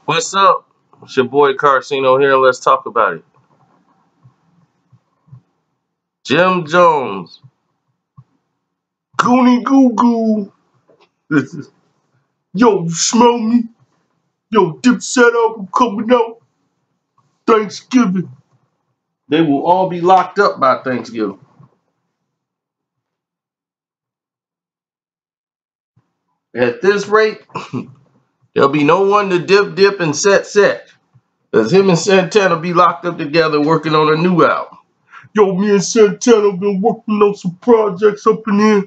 What's up? It's your boy Carcino here. Let's talk about it. Jim Jones. Goonie goo goo. Yo, you smell me? Yo, Dipset album coming out Thanksgiving. They will all be locked up by Thanksgiving. At this rate, there'll be no one to dip and set. Cause him and Santana be locked up together working on a new album. Yo, me and Santana been working on some projects up in here.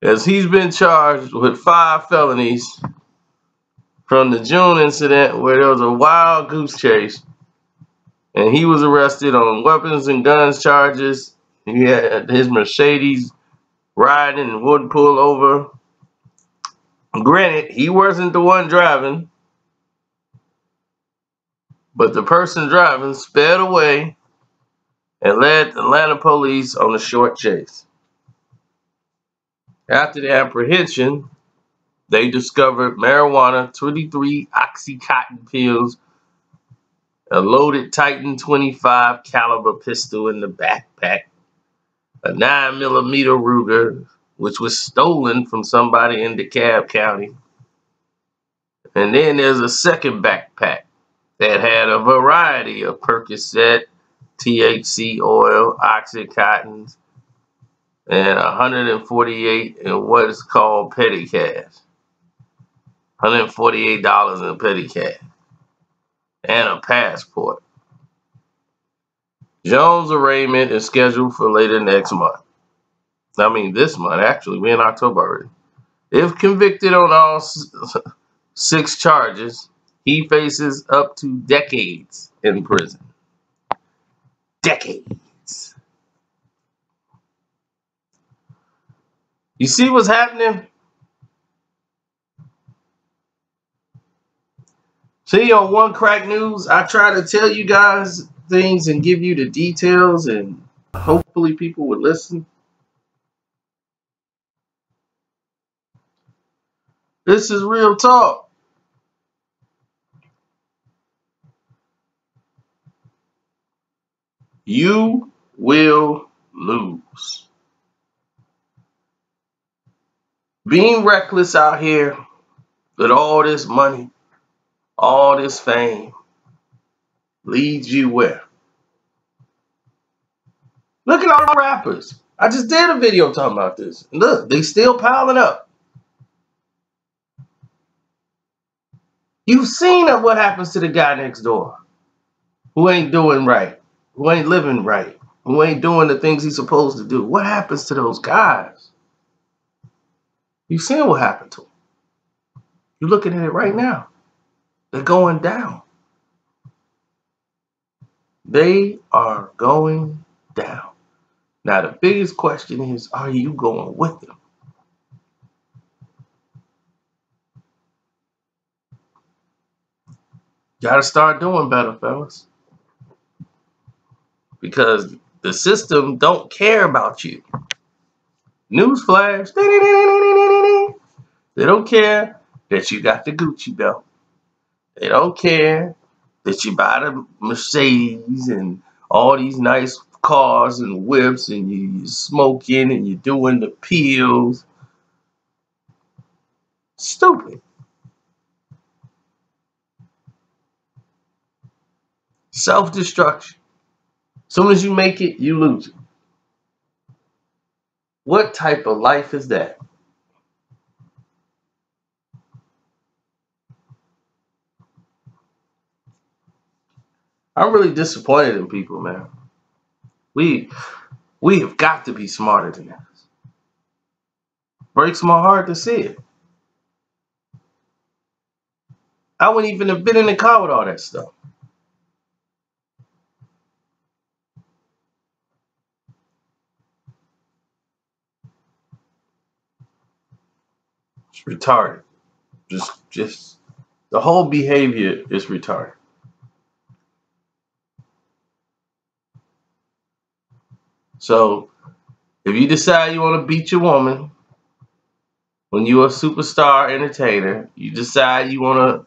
As he's been charged with 5 felonies from the June incident where there was a wild goose chase and he was arrested on weapons and guns charges. He had his Mercedes riding and wouldn't pull over. Granted, he wasn't the one driving, but the person driving sped away and led Atlanta police on a short chase. After the apprehension, they discovered marijuana, 23 Oxycontin pills, a loaded Titan 25 caliber pistol in the backpack, a 9mm Ruger, which was stolen from somebody in DeKalb County. And then there's a second backpack that had a variety of Percocet, THC oil, Oxycontins, and 148 in what is called petty cash. $148 in petty cash. And a passport. Jones' arraignment is scheduled for later next month. I mean, this month, actually. We're in October already. If convicted on all 6 charges, he faces up to decades in prison. Decades. You see what's happening? See, on One Crack News, I try to tell you guys things and give you the details, and hopefully people would listen. This is real talk. You will lose. Being reckless out here with all this money, all this fame, leads you where? Look at all the rappers. I just did a video talking about this. Look, they still piling up. You've seen what happens to the guy next door who ain't doing right, who ain't living right, who ain't doing the things he's supposed to do. What happens to those guys? You've seen what happened to them. You're looking at it right now. They're going down. They are going down. Now, the biggest question is, are you going with them? Gotta start doing better, fellas. Because the system don't care about you. Newsflash. They don't care that you got the Gucci belt. They don't care that you buy the Mercedes and all these nice cars and whips, and you're smoking and you're doing the pills. Stupid. Self-destruction. As soon as you make it, you lose it. What type of life is that? I'm really disappointed in people, man. We have got to be smarter than this. Breaks my heart to see it. I wouldn't even have been in the car with all that stuff. It's retarded. Just the whole behavior is retarded. So if you decide you want to beat your woman when you're a superstar entertainer, you decide you want to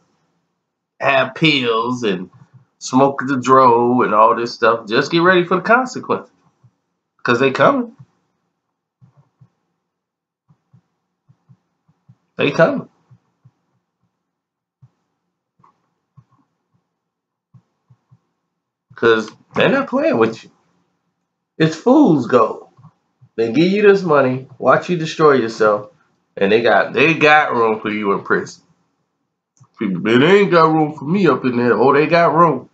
have pills and smoke the dro and all this stuff. Just get ready for the consequences. Because they coming. They coming. Because they're not playing with you. It's fool's gold. They give you this money, watch you destroy yourself, and they got room for you in prison. People, they ain't got room for me up in there. Oh, they got room.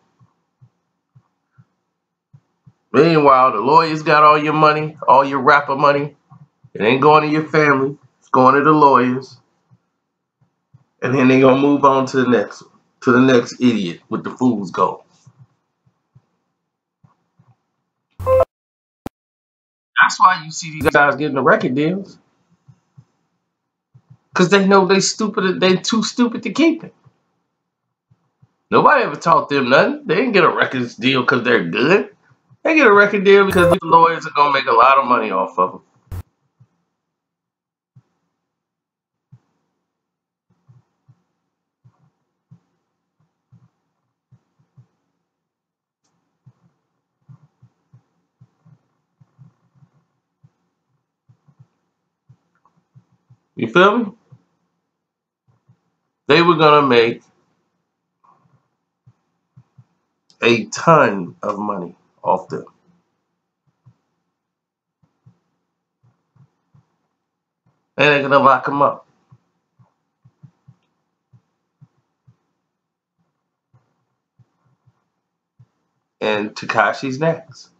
Meanwhile, the lawyers got all your money, all your rapper money. It ain't going to your family. It's going to the lawyers. And then they gonna move on to the next idiot with the fool's gold. That's why you see these guys getting the record deals. Cause they know they too stupid to keep it. Nobody ever taught them nothing. They didn't get a record deal because they're good. They get a record deal because these lawyers are gonna make a lot of money off of them. You feel me? They were gonna make a ton of money off them. And they're gonna lock them up. And Tekashi's next.